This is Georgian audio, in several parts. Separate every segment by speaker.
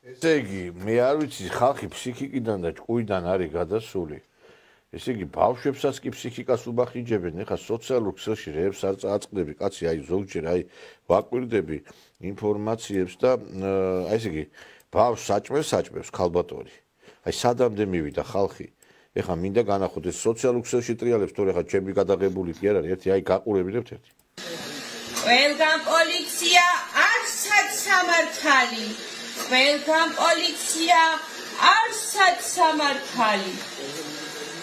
Speaker 1: ესე იგი, მე არ ვიცი, ხალხი ფსიქიკიდან და ჭკუიდან არის გადასული. ესე იგი, ბავშვებსაც კი ფსიქიკას უბახიჯებენ, ეხლა სოციალურ ქსელში რეებს არ წააწყდები, კაცი, აი ზოგჯერ აი ვაკვირდები ინფორმაციებს და აი ესე იგი, ბავშვს საჭმევს ქალბატონი. აი სადამდე მივიდა ხალხი. ეხლა მინდა განახოთ ეს სოციალურ ქსელში ტრიალებს, თორე ხა ჩემი გადაღებული კი არ არის, ერთი აი გაყურებინებთ ერთი.
Speaker 2: ყველგან პოლიცია არსად სამართალი. ყველგან პოლიცია არსად სამართალი.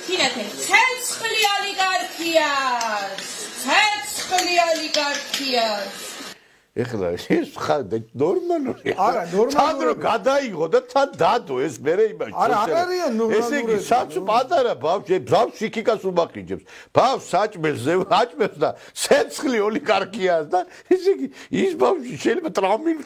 Speaker 2: თინათე ცეცხლი ოლიგარქიას. ეხლა
Speaker 1: ეს ხალხი ნორმალურია.
Speaker 3: არა, ნორმალურია.
Speaker 1: თან რო გადაიღო და თან დადო ეს მერე იმაში.
Speaker 3: არა, არ არიან ნორმალურები.
Speaker 1: ესე იგი, საც პატარა ბავშვი ფსიქიკას ubახიჯებს. ბავშვს საჭმელს აჭმევს და ცეცხლი ოლიგარქიას და ესე იგი, ის ბავშვი შეიძლება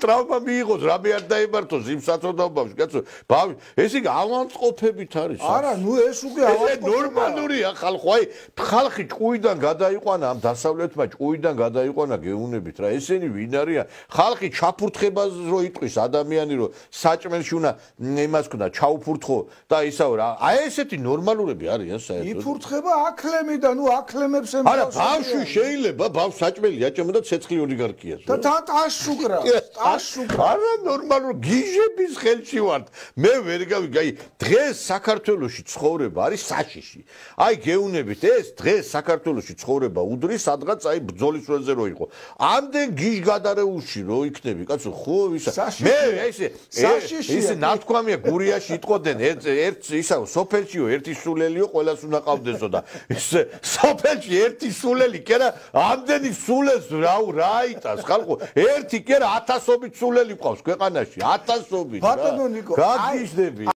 Speaker 1: ტრავმა მიიღოს, რამე არ დაემართოს იმ საწოდაობაში, კაცო. ბავშვი, ესე იგი, ავანწყობებით არის.
Speaker 3: არა, ნუ ეს უკვე
Speaker 1: ავანწყობებია. ნორმალურია ხალხო, აი, ხალხი ჭკუიდან გადაიყვანა, ამ დასავლეთმა ჭკუიდან გადაიყვანა გეუნებით რა. ესენი ვინ არიან? ხალხი ჩაფურთხებას რო იტყვის ადამიანი რო საჭმელში უნდა იმას ქნა ჩაუფურთხო და ისაო რა. აი ესეთი ნორმალურები არიან საერთოდ.
Speaker 3: იფურთხება აკლემი და ნუ აკლემებს ემბავს.
Speaker 1: არა, ბავშვი შეიძლება ბავშვს საჭმელი აჭამა და ცეცხლი ოლიგარქიას.
Speaker 3: და ტაშუკრა.
Speaker 1: არა ნორმალურ გიჟების ხელში ვართ. მე ვერ გავიგე, დღეს საქართველოში ცხოვრება არის საშიში. აი გეუნებით ეს დღეს საქართველოში ცხოვრება უდრის სადღაც აი ბრძოლის ველზე რო იყო. ამდენ გიჟ გადარეულში რო იქნები, კაცო, ხო ისა. მე ესე ნათქვამია გურიაში იტყოდნენ ერთ ისა სოფელშიო ერთი სულელიო ყველას უნდა ყავდესო და ეს სოფელში ერთი სულელი კი არა ამდენი სულეს რა იტას ხალხო ერთი კი არა 1000ობით სულელი ყავს ქვეყანაში 1000ობით.
Speaker 3: ბატონო ნიკო,
Speaker 1: გაგიჟდები.